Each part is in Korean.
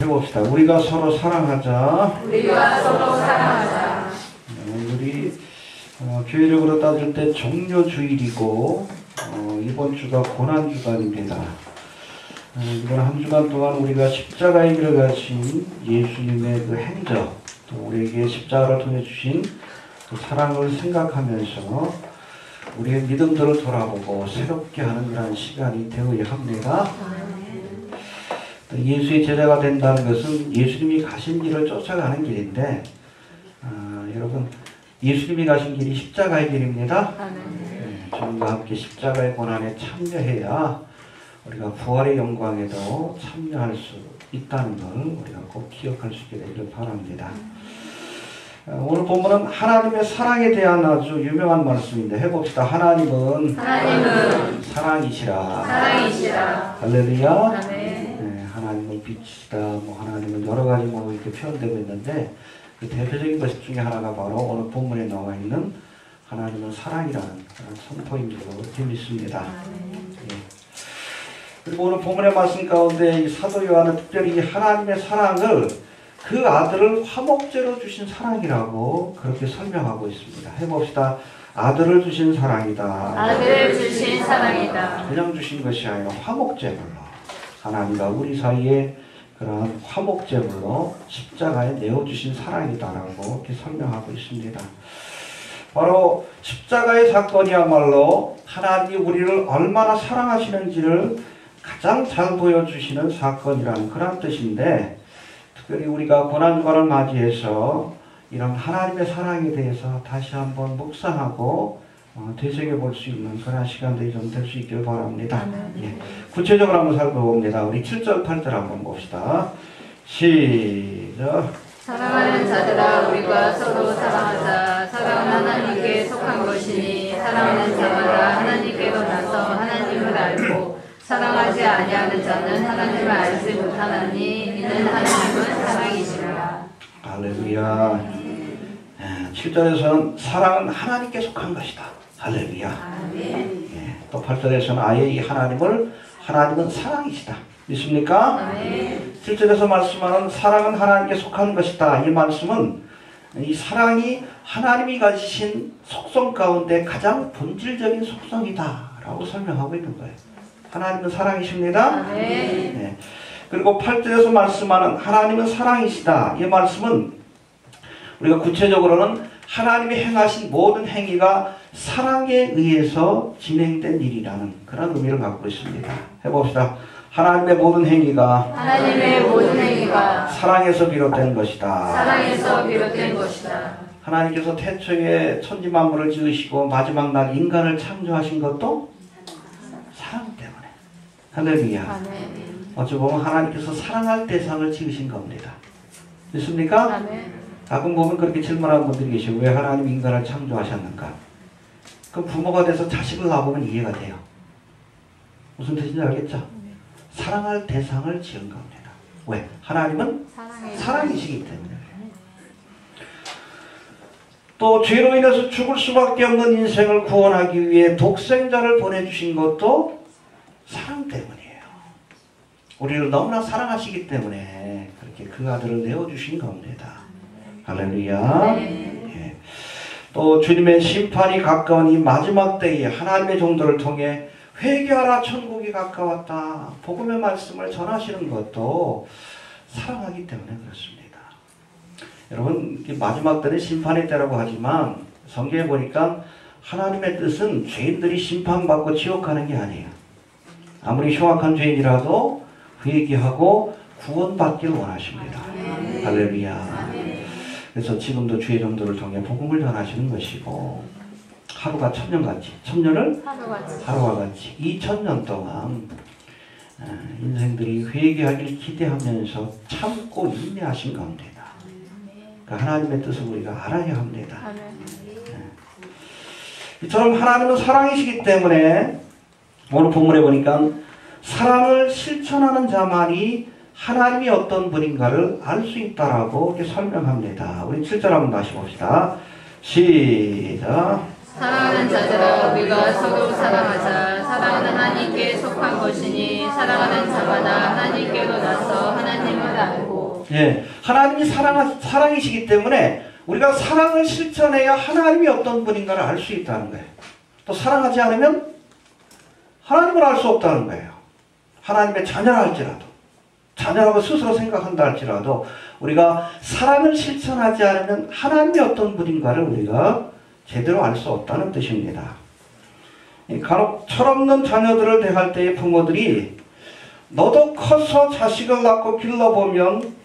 해봅시다. 우리가 서로 사랑하자. 우리가 서로 사랑하자. 우리 교회적으로 따질 때 종료주일이고 이번 주가 고난주간입니다. 이번 한 주간 동안 우리가 십자가의 길을 가신 예수님의 그 행적, 또 우리에게 십자가를 통해 주신 그 사랑을 생각하면서 우리의 믿음들을 돌아보고 새롭게 하는 그런 시간이 되어야 합니다. 예수의 제자가 된다는 것은 예수님이 가신 길을 쫓아가는 길인데 여러분 예수님이 가신 길이 십자가의 길입니다. 주님과 함께 십자가의 고난에 참여해야 우리가 부활의 영광에도 참여할 수 있다는 걸 우리가 꼭 기억할 수 있게 되기를 바랍니다. 오늘 본문은 하나님의 사랑에 대한 아주 유명한 말씀인데 해봅시다. 하나님은 사랑이시라. 할렐루야. 네, 하나님은 빛이시다. 하나님은 여러 가지 이렇게 표현되고 있는데 그 대표적인 것 중에 하나가 바로 오늘 본문에 나와 있는 하나님은 사랑이라는 그런 선포인 줄로 믿습니다. 예. 그리고 오늘 본문의 말씀 가운데 이 사도 요한은 특별히 이 하나님의 사랑을 그 아들을 화목제로 주신 사랑이라고 그렇게 설명하고 있습니다. 해봅시다. 아들을 주신 사랑이다. 아들을 주신 사랑이다. 그냥 주신 것이 아니라 화목제물로 하나님과 우리 사이에 그러한 화목제물로 십자가에 내어주신 사랑이다라고 이렇게 설명하고 있습니다. 바로 십자가의 사건이야말로 하나님이 우리를 얼마나 사랑하시는지를 가장 잘 보여주시는 사건이라는 그런 뜻인데 특별히 우리가 고난주간을 맞이해서 이런 하나님의 사랑에 대해서 다시 한번 묵상하고 되새겨볼 수 있는 그런 시간들이 좀 될 수 있길 바랍니다. 예. 구체적으로 한번 살펴봅니다. 우리 7절 8절 한번 봅시다. 시작. 사랑하는 자들아 우리가 서로 사랑하자. 사랑은 하나님께 속한 것이니 사랑하는 자마다 하나님께로 나서 하나님을 알고 사랑하지 아니하는 자는 하나님을 알지 못하나니 이는 하나님은 사랑이시라. 할렐루야. 7절에서는 사랑은 하나님께 속한 것이다. 할렐루야. 예. 또 8절에서는 아예 이 하나님은 사랑이시다. 믿습니까? 7절에서 말씀하는 사랑은 하나님께 속한 것이다. 이 말씀은 이 사랑이 하나님이 가지신 속성 가운데 가장 본질적인 속성이다 라고 설명하고 있는 거예요. 하나님은 사랑이십니다. 네. 그리고 8절에서 말씀하는 하나님은 사랑이시다. 이 말씀은 우리가 구체적으로는 하나님이 행하신 모든 행위가 사랑에 의해서 진행된 일이라는 그런 의미를 갖고 있습니다. 해봅시다. 하나님의 모든 행위가 사랑에서 비롯된 것이다. 하나님께서 태초에 천지만물을 지으시고 마지막 날 인간을 창조하신 것도 사랑 때문에. 할렐루야. 어찌 보면 하나님께서 사랑할 대상을 지으신 겁니다. 믿습니까? 가끔 보면 그렇게 질문하는 분들이 계시고 왜 하나님 인간을 창조하셨는가? 그럼 부모가 돼서 자식을 낳아보면 이해가 돼요. 무슨 뜻인지 알겠죠? 사랑할 대상을 지은 겁니다. 왜? 하나님은 사랑이시기 때문에. 또 죄로 인해서 죽을 수밖에 없는 인생을 구원하기 위해 독생자를 보내주신 것도 사랑 때문이에요. 우리를 너무나 사랑하시기 때문에 그렇게 그 아들을 내어주신 겁니다. 할렐루야. 예. 또 주님의 심판이 가까운 이 마지막 때에 하나님의 종들을 통해 회개하라 천국이 가까웠다. 복음의 말씀을 전하시는 것도 사랑하기 때문에 그렇습니다. 여러분 마지막 때는 심판의 때라고 하지만 성경에 보니까 하나님의 뜻은 죄인들이 심판받고 지옥 가는 게 아니에요. 아무리 흉악한 죄인이라도 회개하고 구원받길 원하십니다. 할렐루야. 그래서 지금도 주의 종들을 통해 복음을 전하시는 것이고 하루가 천년같이 천년을 하루와 같이 2000년 동안 인생들이 회개하길 기대하면서 참고 인내하신 겁니다. 그러니까 하나님의 뜻을 우리가 알아야 합니다. 이처럼 하나님은 사랑이시기 때문에 오늘 본문에 보니까 사랑을 실천하는 자만이 하나님이 어떤 분인가를 알 수 있다라고 이렇게 설명합니다. 우리 7절 한번 다시 봅시다. 시작. 사랑하는 자들아 우리가 서로 사랑하자. 사랑은 하나님께 속한 것이니 사랑하는 자마다 하나님께로 나서 하나님을 알고 예, 하나님이 사랑이시기 때문에 우리가 사랑을 실천해야 하나님이 어떤 분인가를 알 수 있다는 거예요. 또 사랑하지 않으면 하나님을 알 수 없다는 거예요. 하나님의 자녀라 할지라도, 자녀라고 스스로 생각한다 할지라도 우리가 사랑을 실천하지 않으면 하나님이 어떤 분인가를 우리가 제대로 알 수 없다는 뜻입니다. 간혹 철없는 자녀들을 대할 때의 부모들이 너도 커서 자식을 낳고 길러보면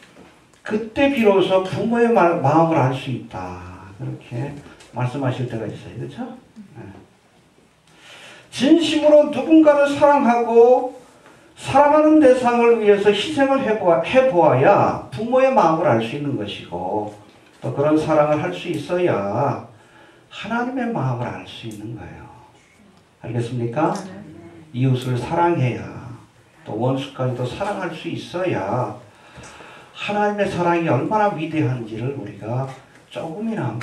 그때 비로소 부모의 마음을 알 수 있다. 그렇게 말씀하실 때가 있어요. 그렇죠? 네. 진심으로 누군가를 사랑하고 사랑하는 대상을 위해서 희생을 해보아야 부모의 마음을 알 수 있는 것이고 또 그런 사랑을 할 수 있어야 하나님의 마음을 알 수 있는 거예요. 알겠습니까? 이웃을 사랑해야 또 원수까지도 사랑할 수 있어야 하나님의 사랑이 얼마나 위대한지를 우리가 조금이나마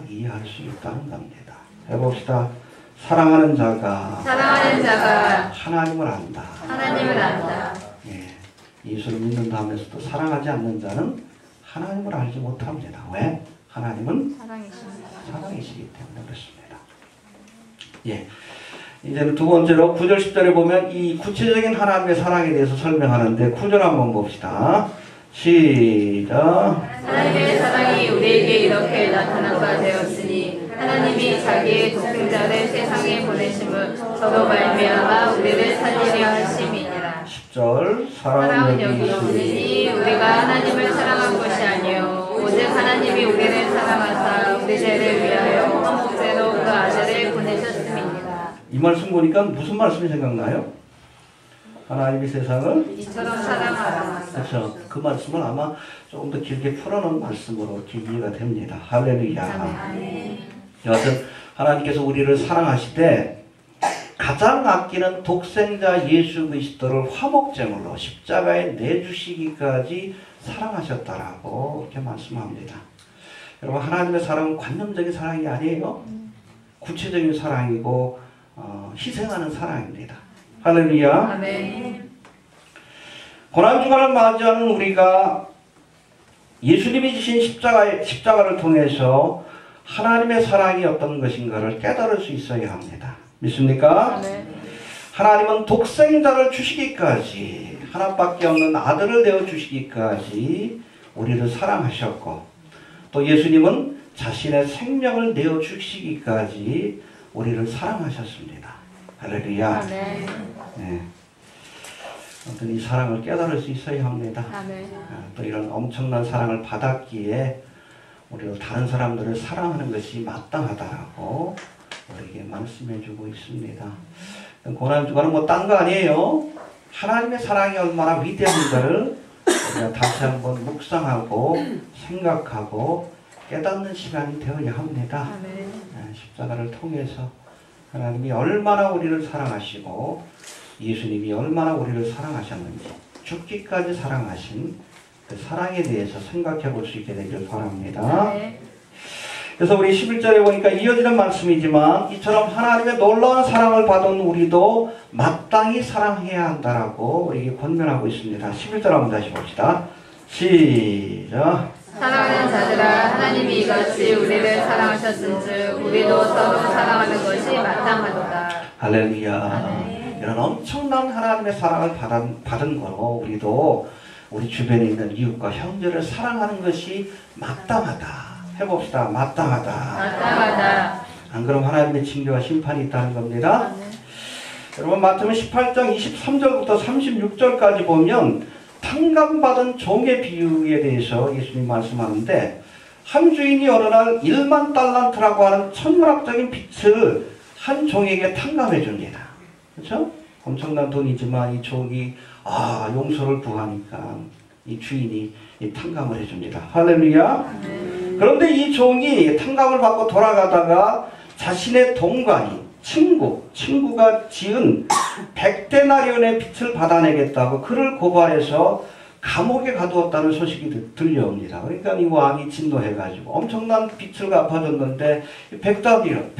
이해할 수 있다는 겁니다. 해봅시다. 사랑하는 자가 하나님을 안다. 하나님을 안다. 예, 이웃을 믿는다 하면서도 사랑하지 않는 자는 하나님을 알지 못합니다. 왜? 하나님은 사랑이시기 때문에 그렇습니다. 예, 이제는 두 번째로 9절 10절에 보면 이 구체적인 하나님의 사랑에 대해서 설명하는데 9절 한번 봅시다. 시작. 하나님의 사랑이 우리에게 이렇게 나타난 바 되었으니 하나님이 자기의 독생자를 세상에 보내심을 저로 말미암아 우리를 살리려 하심이니라. 10절. 사랑은 여기 없으니 우리가 하나님을 사랑한 것이 아니요 오직 하나님이 우리를 사랑하사 우리 죄를 위하여 한 목재로 그 아들을 보내셨음이니라. 이 말씀 보니까 무슨 말씀이 생각나요? 하나님이 세상을 이처럼 사랑하라. 그렇죠. 그 말씀을 아마 조금 더 길게 풀어놓은 말씀으로 이해가 됩니다. 할렐루야. 여하튼 하나님께서 우리를 사랑하시되 가장 아끼는 독생자 예수 그리스도를 화목제물로 십자가에 내주시기까지 사랑하셨다라고 이렇게 말씀합니다. 여러분, 하나님의 사랑은 관념적인 사랑이 아니에요. 구체적인 사랑이고 희생하는 사랑입니다. 할렐루야. 아멘. 고난주간을 맞이하는 우리가 예수님이 지신 십자가를 통해서 하나님의 사랑이 어떤 것인가를 깨달을 수 있어야 합니다. 믿습니까? 아멘. 하나님은 독생자를 주시기까지, 하나밖에 없는 아들을 내어주시기까지 우리를 사랑하셨고, 또 예수님은 자신의 생명을 내어주시기까지 우리를 사랑하셨습니다. 할렐루야. 아멘. 네. 아무튼 이 사랑을 깨달을 수 있어야 합니다. 아멘. 또 이런 엄청난 사랑을 받았기에 우리도 다른 사람들을 사랑하는 것이 마땅하다라고 우리에게 말씀해주고 있습니다. 고난주간은 뭐 딴 거 아니에요. 하나님의 사랑이 얼마나 위대한가를 우리가 다시 한번 묵상하고 생각하고 깨닫는 시간이 되어야 합니다. 아멘. 십자가를 통해서 하나님이 얼마나 우리를 사랑하시고 예수님이 얼마나 우리를 사랑하셨는지, 죽기까지 사랑하신 그 사랑에 대해서 생각해 볼 수 있게 되길 바랍니다. 네. 그래서 우리 11절에 보니까 이어지는 말씀이지만 이처럼 하나님의 놀라운 사랑을 받은 우리도 마땅히 사랑해야 한다라고 우리에게 권면하고 있습니다. 11절 한번 다시 봅시다. 시작. 사랑하는 자들아, 하나님이 이같이 우리를 사랑하셨은즉 우리도 서로 사랑하는 것이 마땅하도다. 할렐루야. 이런 엄청난 하나님의 사랑을 받은 거로 우리도 우리 주변에 있는 이웃과 형제를 사랑하는 것이 마땅하다. 해봅시다. 마땅하다. 마땅하다. 안 그러면 하나님의 징계와 심판이 있다는 겁니다. 여러분, 마태복음 18장 23절부터 36절까지 보면 탕감받은 종의 비유에 대해서 예수님 말씀하는데, 한 주인이 어느 날 1만 달란트라고 하는 천문학적인 빚을 한 종에게 탕감해 줍니다. 그렇죠? 엄청난 돈이지만 이 종이 용서를 구하니까 이 주인이 탕감을 해줍니다. 할렐루야. 그런데 이 종이 탕감을 받고 돌아가다가 자신의 동관이 친구가 지은 100데나리온의 빚을 받아내겠다고 그를 고발해서 감옥에 가두었다는 소식이 들려옵니다. 그러니까 이 왕이 진노해가지고 엄청난 빚을 갚아줬는데 100데나리온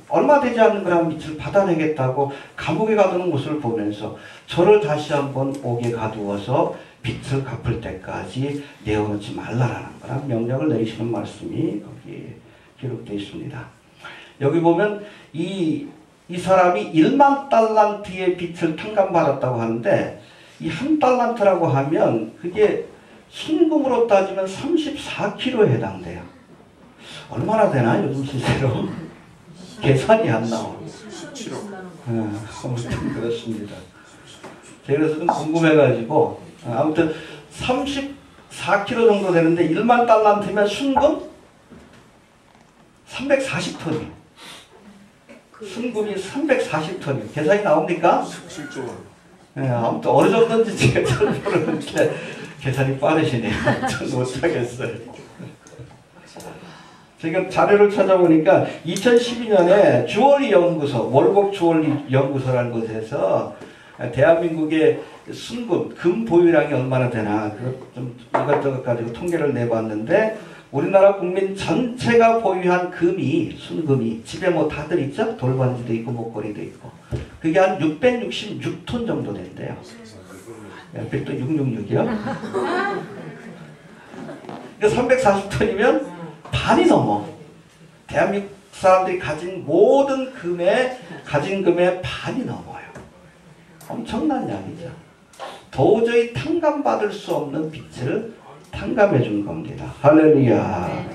얼마 되지 않는 그런 빛을 받아내겠다고 감옥에 가두는 모습을 보면서 저를 다시 한번 옥에 가두어서 빛을 갚을 때까지 내어놓지 말라라는 그런 명령을 내리시는 말씀이 거기에 기록되어 있습니다. 여기 보면 이 사람이 1만 달란트의 빛을 탕감받았다고 하는데 이 한 달란트라고 하면 그게 순금으로 따지면 34kg에 해당돼요. 얼마나 되나 요즘 시세로? 계산이 안 나와요. 17억. 아무튼 그렇습니다. 제가 그래서 좀 궁금해가지고 아무튼 34kg 정도 되는데 1만 달란트면 순금 340톤이에요. 순금이 340톤이에요. 계산이 나옵니까? 17조 원. 네, 아무튼 어느 정도인지 제가 잘 모르는데 계산이 빠르시네요. 전 못하겠어요. 제가 자료를 찾아보니까 2012년에 주얼리 연구소, 월곡 주얼리 연구소라는 곳에서 대한민국의 순금, 금 보유량이 얼마나 되나 좀 이것저것 가지고 통계를 내봤는데 우리나라 국민 전체가 보유한 금이, 순금이 집에 뭐 다들 있죠? 돌반지도 있고 목걸이도 있고 그게 한 666톤 정도 된대요. 옆에 또 666이요? 그러니까 340톤이면 반이 넘어. 대한민국 사람들이 가진 모든 가진 금의 반이 넘어요. 엄청난 양이죠. 도저히 탕감받을 수 없는 빛을 탕감해 준 겁니다. 할렐루야.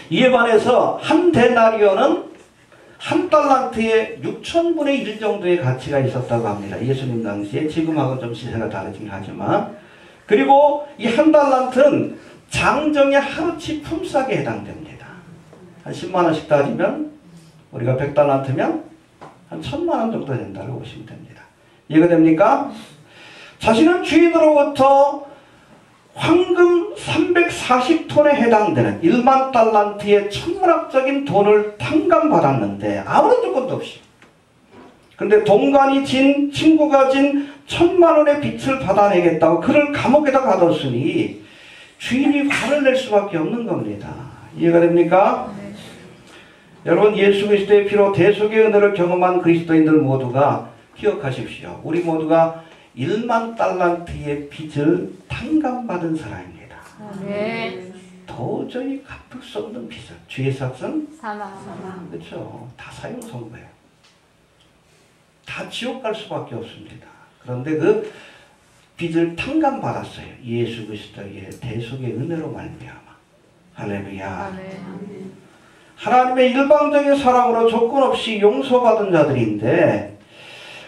이에 반해서 한 데나리온은 한 달란트에 6천분의 1 정도의 가치가 있었다고 합니다. 예수님 당시에. 지금하고는 좀 시세가 다르긴 하지만. 그리고 이 한 달란트는 장정의 하루치 품삯에 해당됩니다. 한 10만원씩 따지면 우리가 100달란트면 한 1000만원 정도 된다고 보시면 됩니다. 이해가 됩니까? 자신은 주인으로부터 황금 340톤에 해당되는 1만 달란트의 천문학적인 돈을 탕감받았는데 아무런 조건도 없이. 근데 동관이 진, 친구가 진 1000만원의 빚을 받아내겠다고 그를 감옥에다 가뒀으니 주인이 화를 낼 수밖에 없는 겁니다. 이해가 됩니까? 네. 여러분 예수 그리스도의 피로 대속의 은혜를 경험한 그리스도인들 모두가 기억하십시오. 우리 모두가 1만 달란트의 빚을 탕감받은 사람입니다. 네. 도저히 갚을 수 없는 빚을. 주의 삭은 사망. 그렇죠. 다 사형 선고예요. 다 지옥 갈 수밖에 없습니다. 그런데 그 빚을 탕감받았어요. 예수 그리스도의 대속의 은혜로 말미암아. 할렐루야. 아멘. 하나님의 일방적인 사랑으로 조건 없이 용서받은 자들인데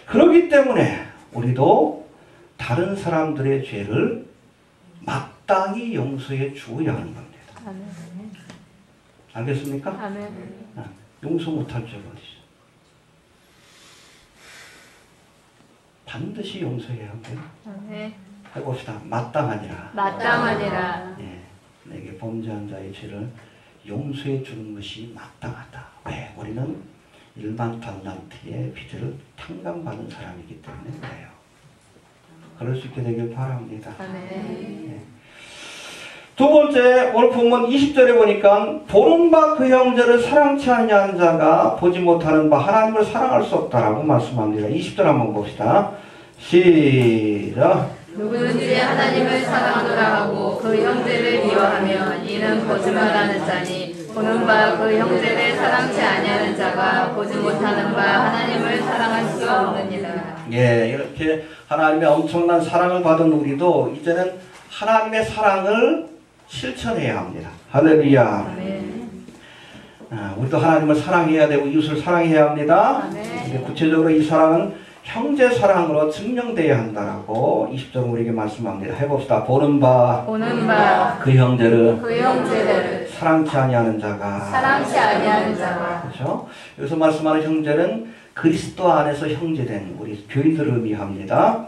그렇기 때문에 우리도 다른 사람들의 죄를 마땅히 용서해 주어야 하는 겁니다. 아멘. 알겠습니까? 아멘. 용서 못할 죄가 어디 있어요? 반드시 용서해야 합니다. 아멘. 해봅시다. 마땅하니라. 마땅하니라. 예, 내게 범죄한 자의 죄를 용서해 주는 것이 마땅하다. 왜? 우리는 1만 달란트의 빚을 탕감받은 사람이기 때문에 그래요. 그럴 수 있게 되길 바랍니다. 아멘. 예. 두 번째, 오늘 본문 20절에 보니까 보는 바 그 형제를 사랑치 아니하는 자가 보지 못하는 바 하나님을 사랑할 수 없다라고 말씀합니다. 20절 한번 봅시다. 시작. 누구든지 하나님을 사랑하노라 하고 그 형제를 미워하면 이는 거짓말하는 자니 보는 바 그 형제를 사랑치 아니하는 자가 보지 못하는 바 하나님을 사랑할 수 없느니라. 예, 이렇게 하나님의 엄청난 사랑을 받은 우리도 이제는 하나님의 사랑을 실천해야 합니다. 할렐루야. 아멘. 우리도 하나님을 사랑해야 되고 이웃을 사랑해야 합니다. 아멘. 구체적으로 이 사랑은 형제 사랑으로 증명되어야 한다라고 20절 우리에게 말씀합니다. 해봅시다. 보는 바 그 형제를 사랑치 아니하는 자가 사랑치 아니하는 자가 그렇죠? 여기서 말씀하는 형제는 그리스도 안에서 형제된 우리 교인들을 의미합니다.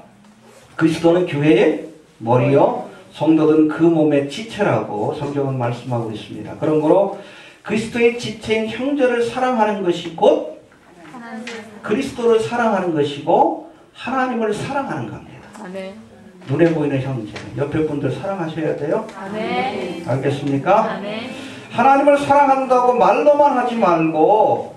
그리스도는 교회의 머리요 성도들은 그 몸의 지체라고 성경은 말씀하고 있습니다. 그러므로 그리스도의 지체인 형제를 사랑하는 것이 곧 그리스도를 사랑하는 것이고 하나님을 사랑하는 겁니다. 아멘. 눈에 보이는 형제, 옆에 분들 사랑하셔야 돼요. 아멘. 알겠습니까? 아멘. 하나님을 사랑한다고 말로만 하지 말고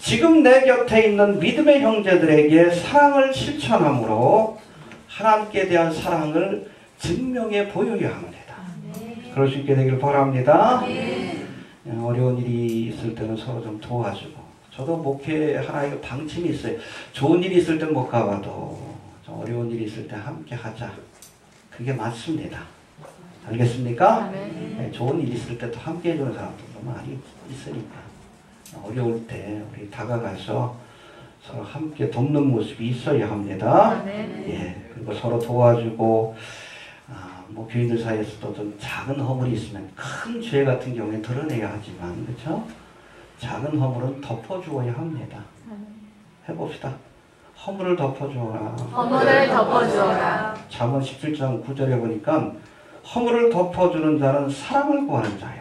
지금 내 곁에 있는 믿음의 형제들에게 사랑을 실천함으로 하나님께 대한 사랑을 증명해 보여야 합니다. 그럴 수 있게 되길 바랍니다. 어려운 일이 있을 때는 서로 좀 도와주고, 저도 목회 하나의 방침이 있어요. 좋은 일이 있을 땐 못 가봐도 좀 어려운 일이 있을 때 함께 하자. 그게 맞습니다. 알겠습니까? 네, 좋은 일이 있을 때 또 함께 해주는 사람들도 많이 있으니까 어려울 때 우리 다가가서 서로 함께 돕는 모습이 있어야 합니다. 예, 그리고 서로 도와주고, 뭐 교인들 사이에서도 좀 작은 허물이 있으면 큰 죄 같은 경우에 드러내야 하지만, 그렇죠? 작은 허물은 덮어주어야 합니다. 해봅시다. 허물을 덮어주어라. 허물을 덮어주어라. 잠언 17장 9절에 보니까 허물을 덮어주는 자는 사랑을 구하는 자요.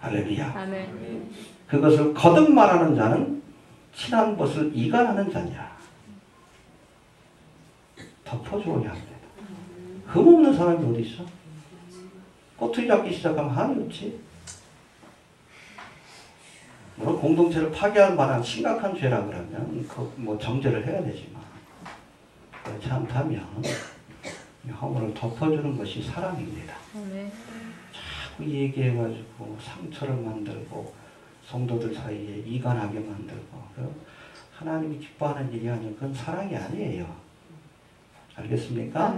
할렐루야. 아멘. 그것을 거듭 말하는 자는 친한 것을 이간하는 자냐. 덮어주어야 합니다. 흠없는 사람이 어디 있어? 꼬투리 잡기 시작하면 한이 없지. 물론 공동체를 파괴할 만한 심각한 죄라 그러면 뭐 정죄를 해야 되지만, 그렇지 않다면 허물을 덮어주는 것이 사랑입니다. 자꾸 얘기해가지고 상처를 만들고 성도들 사이에 이간하게 만들고, 하나님이 기뻐하는 일이 아니고 그건 사랑이 아니에요. 알겠습니까?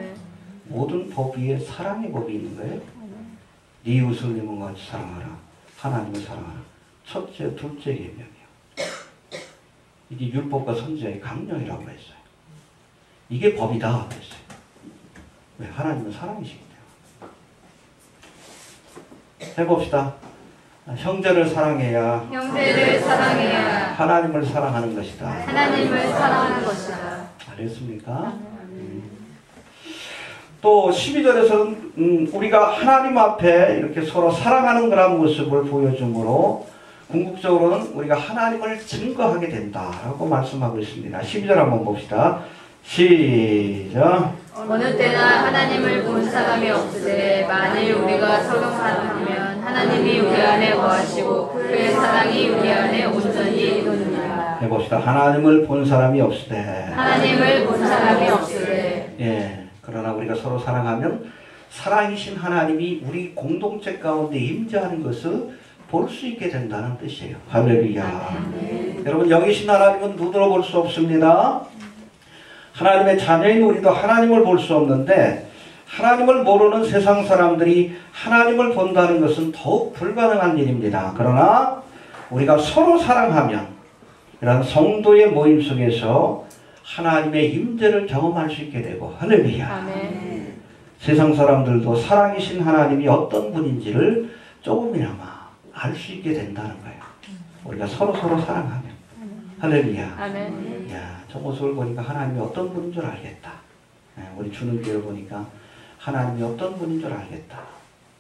모든 법 위에 사랑의 법이 있는 거예요. 네 이웃을 네 몸과 같이 사랑하라. 하나님을 사랑하라. 첫째, 둘째 계명이요. 이게 율법과 선지자의 강령이라고 했어요. 이게 법이다 그랬어요. 왜? 하나님은 사랑이시기 때문에. 해봅시다. 형제를 사랑해야 하나님을 사랑하는 것이다. 하나님을 사랑하는 것이다. 알겠습니까? 또 12절에서는 우리가 하나님 앞에 이렇게 서로 사랑하는 그런 모습을 보여주므로 궁극적으로는 우리가 하나님을 증거하게 된다라고 말씀하고 있습니다. 12절 한번 봅시다. 시작. 어느 때나 하나님을 본 사람이 없으되 만일 우리가 서로 사랑하면 하나님이 우리 안에 거하시고 그의 사랑이 우리 안에 온전히 이루느니라. 해봅시다. 하나님을 본 사람이 없으되. 하나님을 본 사람이 없으되. 예. 그러나 우리가 서로 사랑하면 사랑이신 하나님이 우리 공동체 가운데 임재하는 것을 볼 수 있게 된다는 뜻이에요. 할렐루야. 여러분, 영이신 하나님은 눈으로 볼 수 없습니다. 하나님의 자녀인 우리도 하나님을 볼 수 없는데, 하나님을 모르는 세상 사람들이 하나님을 본다는 것은 더욱 불가능한 일입니다. 그러나 우리가 서로 사랑하면 이런 성도의 모임 속에서 하나님의 임재를 경험할 수 있게 되고, 할렐루야. 아멘. 세상 사람들도 사랑이신 하나님이 어떤 분인지를 조금이나마 알 수 있게 된다는 거예요. 우리가 서로 사랑하면. 할렐루야. 아멘. 야, 저 모습을 보니까 하나님이 어떤 분인 줄 알겠다. 우리 주는 교회를 보니까 하나님이 어떤 분인 줄 알겠다.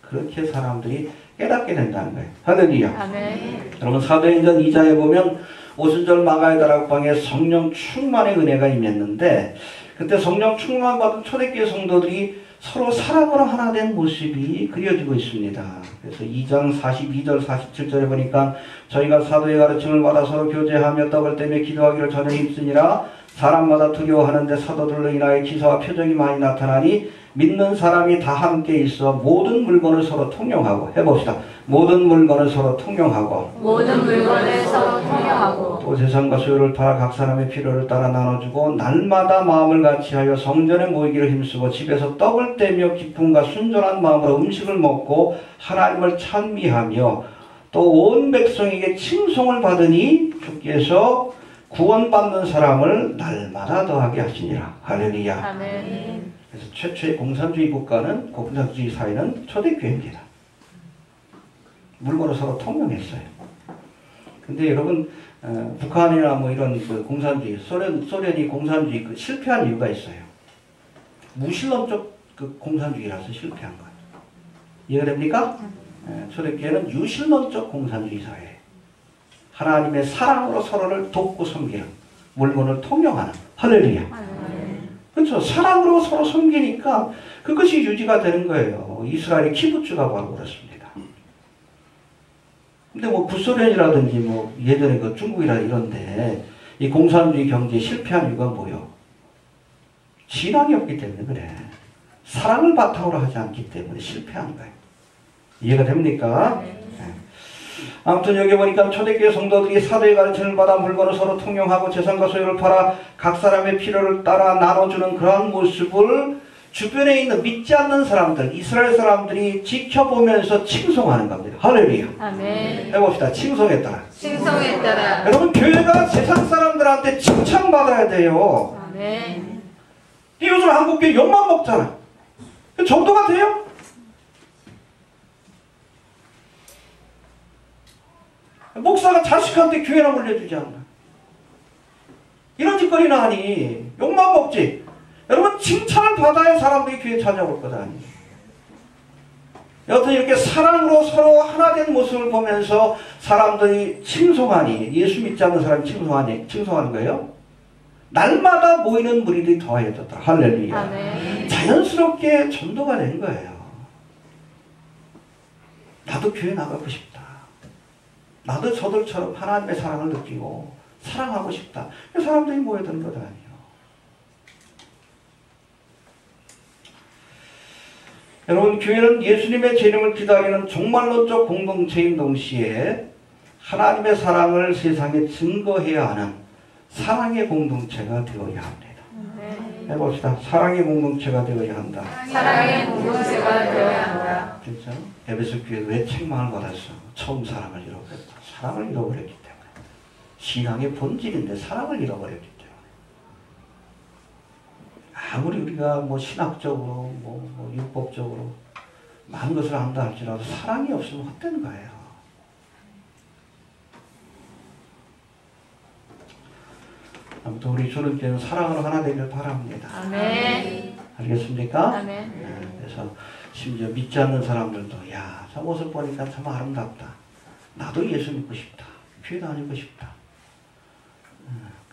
그렇게 사람들이 깨닫게 된다는 거예요. 할렐루야. 아멘. 여러분, 사도행전 2장에 보면 오순절 마가의 다락방에 성령 충만의 은혜가 임했는데, 그때 성령 충만 받은 초대교회 성도들이 서로 사랑으로 하나 된 모습이 그려지고 있습니다. 그래서 2장 42절 47절에 보니까 저희가 사도의 가르침을 받아 서로 교제하며 떡을 떼며 기도하기를 전혀 힘쓰니라. 사람마다 두려워하는데 사도들로 인하여 기사와 표적이 많이 나타나니 믿는 사람이 다 함께 있어 모든 물건을 서로 통용하고. 해봅시다. 모든 물건을 서로 통용하고. 모든 물건을 서로 통용하고. 또 재산과 소유를 팔아 각 사람의 필요를 따라 나눠주고 날마다 마음을 같이하여 성전에 모이기를 힘쓰고 집에서 떡을 떼며 기쁨과 순전한 마음으로 음식을 먹고 하나님을 찬미하며 또 온 백성에게 칭송을 받으니 주께서 구원받는 사람을 날마다 더하게 하시니라. 할렐루야. 아멘. 그래서 최초의 공산주의 국가는, 공산주의 사회는 초대교회입니다. 물건을 서로 통용했어요. 근데 여러분, 북한이나 뭐 이런 그 공산주의, 소련이 공산주의 실패한 이유가 있어요. 무신론적 그 공산주의라서 실패한 거예요. 이해가 됩니까? 초대교회는 유신론적 공산주의 사회예요. 하나님의 사랑으로 서로를 돕고 섬기는, 물건을 통용하는. 할렐루야. 그렇죠. 사랑으로 서로 섬기니까 그것이 유지가 되는 거예요. 이스라엘의 키부츠가 바로 그렇습니다. 근데 뭐 구소련이라든지 뭐 예전에 그 중국이라 이런데 이 공산주의 경제에 실패한 이유가 뭐요? 신앙이 없기 때문에 그래. 사랑을 바탕으로 하지 않기 때문에 실패한 거예요. 이해가 됩니까? 네. 아무튼 여기 보니까 초대교회 성도들이 사도의 가르침을 받아 물건을 서로 통용하고 재산과 소유를 팔아 각 사람의 필요를 따라 나눠주는 그러한 모습을 주변에 있는 믿지 않는 사람들, 이스라엘 사람들이 지켜보면서 칭송하는 겁니다. 할렐루야. 아멘. 해봅시다. 칭송에 따라. 칭송에 따라. 여러분 교회가 세상 사람들한테 칭찬받아야 돼요. 아멘. 요즘 한국교회 욕만 먹잖아. 정도가 돼요? 목사가 자식한테 교회나 물려주지 않나. 이런 짓거리나 하니 욕만 먹지. 여러분 칭찬을 받아야 사람들이 교회 찾아올 거다. 여튼 이렇게 사랑으로 서로 하나 된 모습을 보면서 사람들이 칭송하니, 예수 믿지 않는 사람이 칭송하는 거예요. 날마다 모이는 무리들이 더해졌다. 할렐루야. 아멘. 자연스럽게 전도가 된 거예요. 나도 교회 나가고 싶다. 나도 저들처럼 하나님의 사랑을 느끼고 사랑하고 싶다. 사람들이 모여드는 것 아니에요. 여러분 교회는 예수님의 재림을 기다리는 종말론적 공동체인 동시에 하나님의 사랑을 세상에 증거해야 하는 사랑의 공동체가 되어야 합니다. 해봅시다. 사랑의 공동체가 되어야 한다. 사랑의 공동체가 되어야 한다. 진짜? 에베소 교회 왜 책망을 받았어? 처음 사랑을 잃어버렸다. 사랑을 잃어버렸기 때문에. 신앙의 본질인데 사랑을 잃어버렸기 때문에. 아무리 우리가 뭐 신학적으로 뭐 율법적으로 많은 것을 안다 할지라도 사랑이 없으면 헛된 거예요. 아무튼 우리 주님께는 사랑으로 하나 되길 바랍니다. 아멘. 알겠습니까? 아멘. 네, 그래서 심지어 믿지 않는 사람들도 야, 저 모습 보니까 참 아름답다. 나도 예수 믿고 싶다. 교회 다니고 싶다.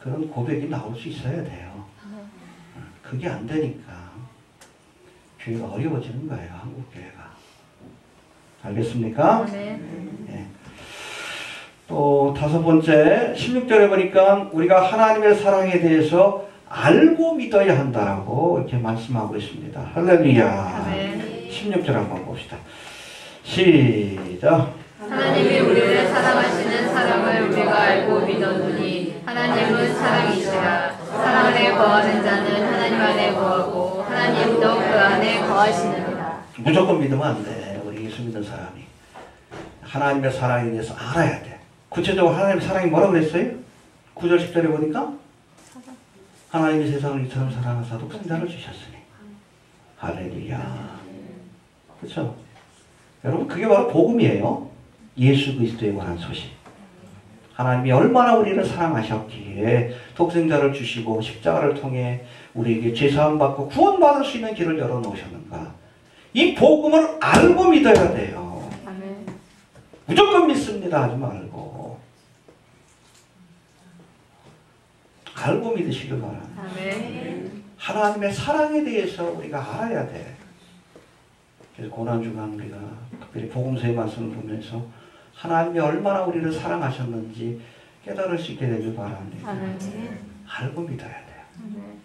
그런 고백이 나올 수 있어야 돼요. 그게 안 되니까 교회가 어려워지는 거예요. 한국 교회가. 알겠습니까? 네. 또 다섯 번째 16절에 보니까 우리가 하나님의 사랑에 대해서 알고 믿어야 한다라고 이렇게 말씀하고 있습니다. 할렐루야. 아멘. 16절 한번 봅시다. 시작. 하나님이 우리를 사랑하시는 사랑을 우리가 알고 믿었느니 하나님은 사랑이시라. 사랑 안에 거하는 자는 하나님 안에 거하고 하나님도 그 안에 거하시느니라. 무조건 믿으면 안 돼. 우리 예수 믿는 사람이. 하나님의 사랑에 대해서 알아야 돼. 구체적으로 하나님의 사랑이 뭐라고 그랬어요? 9절 10절에 보니까 하나님이 세상을 이처럼 사랑하사 독생자를 주셨으니. 할렐루야. 그렇죠? 여러분 그게 바로 복음이에요. 예수 그리스도에 관한 소식. 하나님이 얼마나 우리를 사랑하셨기에 독생자를 주시고 십자가를 통해 우리에게 죄사함 받고 구원받을 수 있는 길을 열어놓으셨는가. 이 복음을 알고 믿어야 돼요. 아멘. 무조건 믿습니다 하지 말고 알고 믿으시길 바랍니다. 아멘. 하나님의 사랑에 대해서 우리가 알아야 돼. 그래서 고난주간 우리가 특별히 복음서의 말씀을 보면서 하나님이 얼마나 우리를 사랑하셨는지 깨달을 수 있게 되길 바랍니다. 아멘. 알고 믿어야 돼요. 아멘.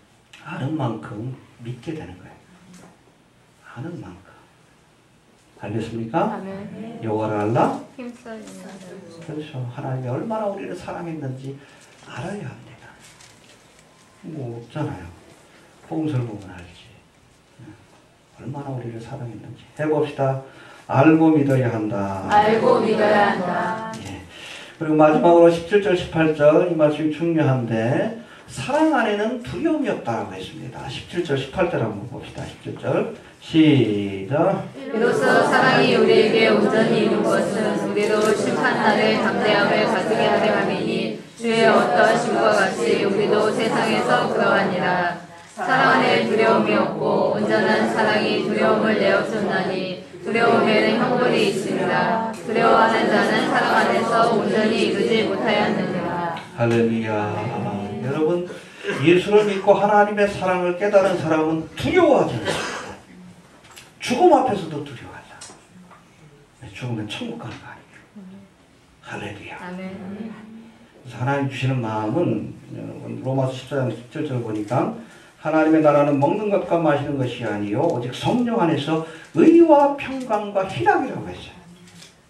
아는 만큼 믿게 되는 거예요. 아는 만큼. 알겠습니까? 아멘. 여호와를 알라? 힘써 있는 그렇죠. 하나님이 얼마나 우리를 사랑했는지 알아야 합니다. 뭐 없잖아요. 복음서를 보면 알지. 얼마나 우리를 사랑했는지. 해봅시다. 알고 믿어야 한다. 알고 믿어야 한다. 예. 그리고 마지막으로 17절 18절 이 말씀이 중요한데 사랑 안에는 두려움이 없다라고 했습니다. 17절 18절 한번 봅시다. 17절 시작. 이로써 사랑이 우리에게 온전히 이룬 것은 우리도 심판날에 담대함을 가지게 하려 함이니 주의 어떠하심과 같이 우리도 세상에서 그러하니라. 사랑 안에 두려움이 없고 온전한 사랑이 두려움을 내어쫓나니 두려움에는 형벌이 있습니다. 두려워하는 자는 사랑 안에서 온전히 이루지 못하였느니라. 할렐루야. 여러분 예수를 믿고 하나님의 사랑을 깨달은 사람은 두려워하지 않습니다. 죽음 앞에서도 두려워하지 않아요. 죽으면 천국 가는 거 아니에요. 할렐루야. 아멘. 그래서 하나님 주시는 마음은 로마서 14장 17절 보니까 하나님의 나라는 먹는 것과 마시는 것이 아니요 오직 성령 안에서 의와 평강과 희락이라고 했어요.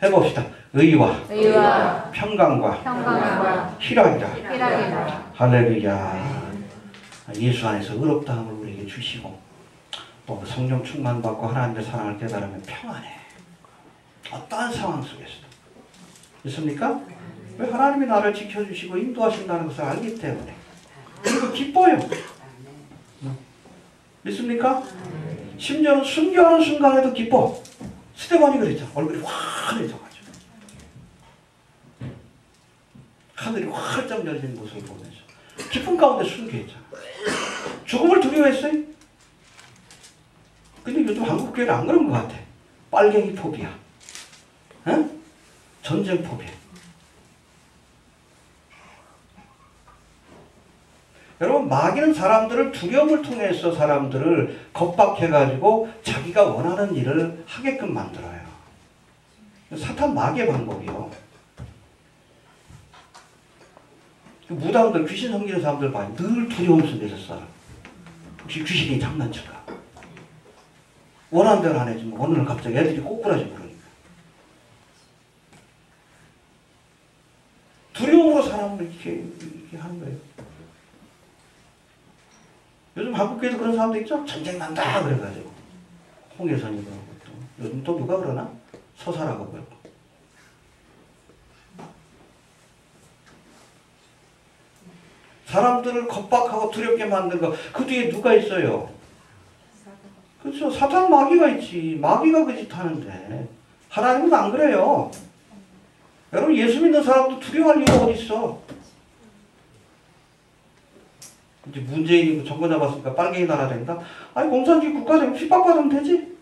해봅시다. 의와 평강과 희락이라. 할렐루야. 예수 안에서 의롭다함을 우리에게 주시고 또 성령 충만받고 하나님의 사랑을 깨달으면 평안해. 어떠한 상황 속에서도. 있습니까? 왜 하나님이 나를 지켜주시고 인도하신다는 것을 알기 때문에. 그리고 기뻐요. 믿습니까? 심지어는 순교하는 순간에도 기뻐. 스데반이 그랬죠. 얼굴이 환해져가지고. 하늘이 활짝 열린 모습을 보면서 기쁨 가운데 순교했잖아. 죽음을 두려워했어요? 근데 요즘 한국 교회는 안 그런 것 같아. 빨갱이 포비아. 어? 전쟁 포비아. 여러분 마귀는 사람들을 두려움을 통해서 사람들을 겁박해가지고 자기가 원하는 일을 하게끔 만들어요. 사탄 마귀의 방법이요. 무당들 귀신 섬기는 사람들 봐요. 늘 두려움 속에서 살아. 혹시 귀신이 장난칠까? 원하는 대로 안 해주면 어느 날 갑자기 애들이 꼬꾸라지고 그러니까. 두려움으로 사람을 이렇게 하는 거예요. 요즘 한국교회도 그런 사람도 있죠? 전쟁 난다 그래가지고 홍해선이 그러고 또 요즘 또 누가 그러나? 서사라고 그러고. 사람들을 겁박하고 두렵게 만든 거 그 뒤에 누가 있어요? 그렇죠. 사탄 마귀가 있지. 마귀가 그 짓 하는데 하나님은 안 그래요. 여러분 예수 믿는 사람도 두려워할 이유가 어디 있어? 이제 문재인이 정권 잡았으니까 빨갱이 나라 된다? 아니 공산주의 국가 되면 핍박받으면 되지?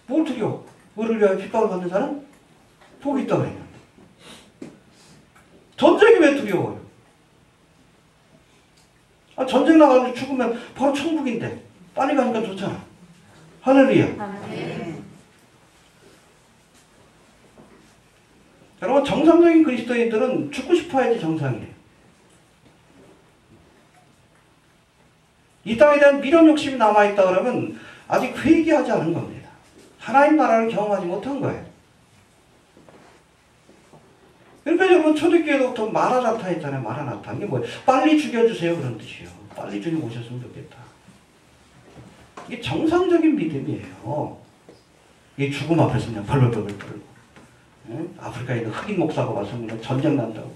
뭘 두려워? 뭐를 위하여 핍박을 받는 사람? 복이 있다 그래요. 전쟁이 왜 두려워요? 아, 전쟁 나가서 죽으면 바로 천국인데 빨리 가니까 좋잖아. 할렐루야. 여러분 정상적인 그리스도인들은 죽고 싶어야지 정상이에요. 이 땅에 대한 미련 욕심이 남아있다 그러면 아직 회개하지 않은 겁니다. 하나님 나라를 경험하지 못한 거예요. 그러니까 여러분 초대교회로부터 마라나타 했잖아요. 마라나타. 이게 뭐예요? 빨리 죽여주세요 그런 뜻이에요. 빨리 주님 오셨으면 좋겠다. 이게 정상적인 믿음이에요. 이 죽음 앞에서 그냥 벌벌벌벌 떨고. 아프리카에 있는 흑인 목사가 와서 그냥 전쟁 난다고.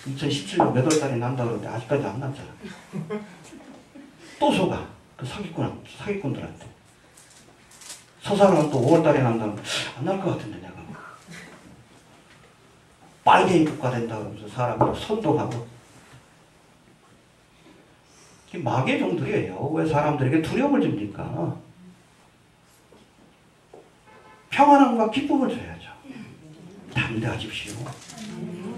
2017년 몇 월 달에 난다고 그러는데 아직까지 안 났잖아. 또 속아. 그 사기꾼들한테. 서사는 또 5월 달에 난다는 거. 안 날 것 같은데 내가. 빨갱이 국가 된다 그러면서 사람을 선동하고. 이게 마귀의 종들이에요. 왜 사람들에게 두려움을 줍니까? 평안함과 기쁨을 줘야죠. 담대하십시오.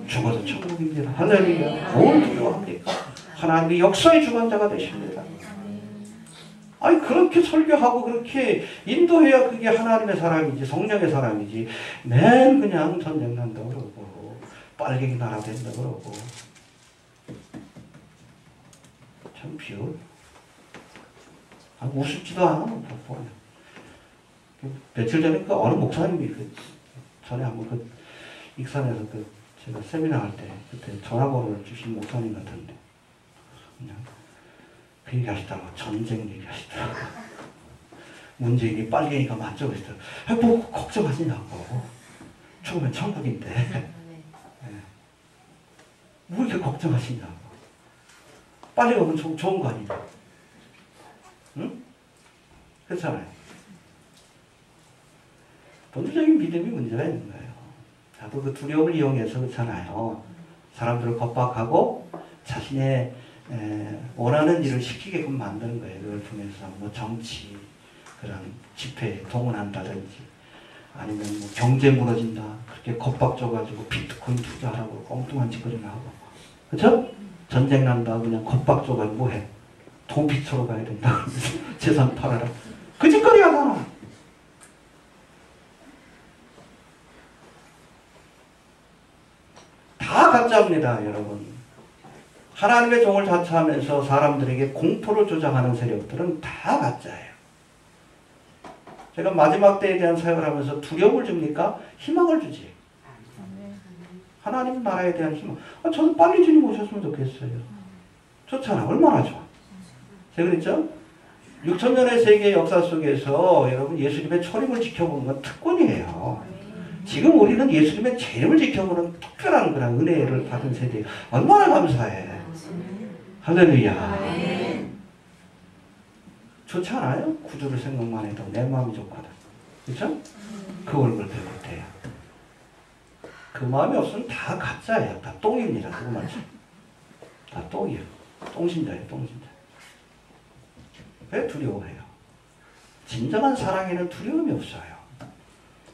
죽어도 천국입니다. 할렐루야. 뭘 두려워합니까? 하나님이 역사의 주관자가 되십니다. 아니 그렇게 설교하고 그렇게 인도해야 그게 하나님의 사람이지 성령의 사람이지 맨 그냥 전쟁 난다고 그러고 빨갱이 나라 된다고 그러고 참 비울. 우습지도 않아. 뭐. 며칠 전에 그 어느 목사님이 전에 한번 그 익산에서 제가 세미나 할 때 그때 전화번호를 주신 목사님 같은데 그냥 그 얘기하시다가 전쟁 얘기하시더라고. 문재인이 빨갱이가 맞죠 그러시더라고. 뭐 걱정하시냐고. 죽으면 천국인데. 네. 뭐 이렇게 걱정하시냐고. 빨리 가면 좋은 거 아니냐. 응? 그렇잖아요. 본질적인 믿음이 문제가 있는 거예요. 자꾸 그 두려움을 이용해서 그렇잖아요. 사람들을 겁박하고 자신의 원하는 일을 시키게끔 만드는 거예요. 그걸 통해서 뭐 정치 그런 집회에 동원한다든지 아니면 뭐 경제 무너진다 그렇게 겁박 줘가지고 비트코인 투자하라고 엉뚱한 짓거리를 하고 그렇죠? 전쟁 난다 그냥 겁박 줘가지고 뭐해? 도피처로 가야 된다 재산 팔아라 그 짓거리 하잖아. 가짜입니다, 여러분. 하나님의 종을 자처하면서 사람들에게 공포를 조장하는 세력들은 다 가짜예요. 제가 마지막 때에 대한 사역을 하면서 두려움을 줍니까? 희망을 주지. 하나님 나라에 대한 희망. 저는 빨리 주님 오셨으면 좋겠어요. 좋잖아. 얼마나 좋아. 제가 그랬죠? 6,000년의 세계 역사 속에서 여러분 예수님의 초림을 지켜보는 건 특권이에요. 지금 우리는 예수님의 재림을 지켜보는 특별한 그런 은혜를 받은 세대. 얼마나 감사해. 할렐루야. 좋지 않아요? 구주를 생각만 해도 내 마음이 좋거든. 그렇죠? 그 얼굴 배고태요. 그 마음이 없으면 다 가짜예요. 다 똥입니다. 그거 맞죠? 다 똥이에요. 똥신자예요. 똥신자. 왜 두려워해요? 진정한 사랑에는 두려움이 없어요.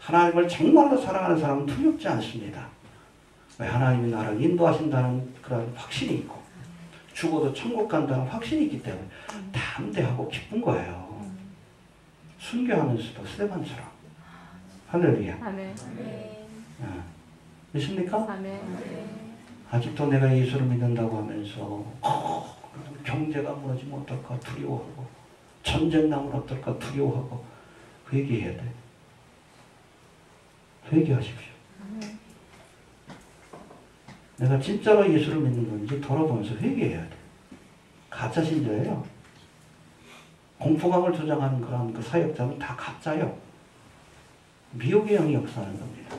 하나님을 정말로 사랑하는 사람은 두렵지 않습니다. 왜? 하나님이 나를 인도하신다는 그런 확신이 있고 죽어도 천국 간다는 확신이 있기 때문에 담대하고 기쁜 거예요. 순교하면서도 스데반처럼. 할렐루야. 아멘. 믿습니까? 아멘. 아직도 내가 예수를 믿는다고 하면서 경제가 무너지면 어떨까 두려워하고 전쟁 나면 어떨까 두려워하고 회개해야 돼. 회개하십시오. 내가 진짜로 예수를 믿는 건지 돌아보면서 회개해야 돼. 가짜 신자예요. 공포감을 조장하는 그런 그 사역자는 다 가짜요. 미혹의 영이 역사하는 겁니다.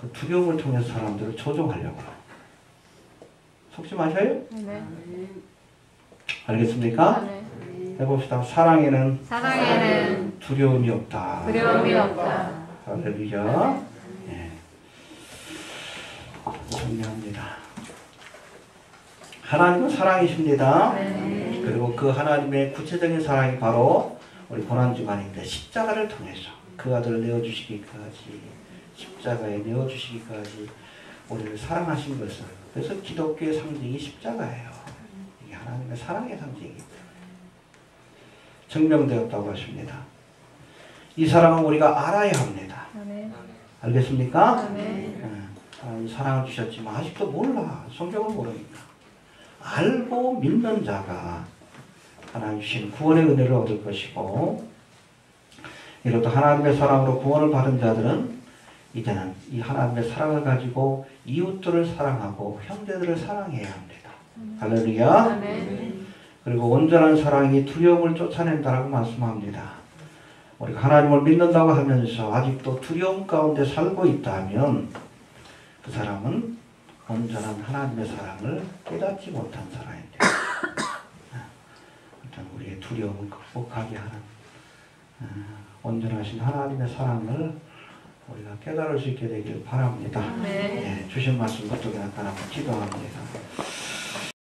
그 두려움을 통해서 사람들을 조종하려고 해요. 속지 마셔요? 네. 알겠습니까? 네. 해봅시다. 사랑에는 두려움이 없다. 두려움이 없다. 할렐루야. 예. 정리합니다. 하나님은 사랑이십니다. 네. 그리고 그 하나님의 구체적인 사랑이 바로 우리 고난주간인데 십자가를 통해서 그 아들을 내어주시기까지 십자가에 내어주시기까지 우리를 사랑하신 것을 그래서 기독교의 상징이 십자가예요. 이게 하나님의 사랑의 상징이기 때문에 증명되었다고 하십니다. 이 사랑은 우리가 알아야 합니다. 아멘. 알겠습니까? 아멘. 하나님 사랑을 주셨지만 아직도 몰라. 성경을 모르니까. 알고 믿는 자가 하나님 주신 구원의 은혜를 얻을 것이고 이로도 하나님의 사랑으로 구원을 받은 자들은 이제는 이 하나님의 사랑을 가지고 이웃들을 사랑하고 형제들을 사랑해야 합니다. 할렐루야. 아멘. 그리고 온전한 사랑이 두려움을 쫓아낸다라고 말씀합니다. 우리가 하나님을 믿는다고 하면서 아직도 두려움 가운데 살고 있다면 그 사람은 온전한 하나님의 사랑을 깨닫지 못한 사람입니다. 일단 우리의 두려움을 극복하게 하는 온전하신 하나님의 사랑을 우리가 깨달을 수 있게 되길 바랍니다. 네. 주신 말씀 어떻게 나타나고 기도합니다.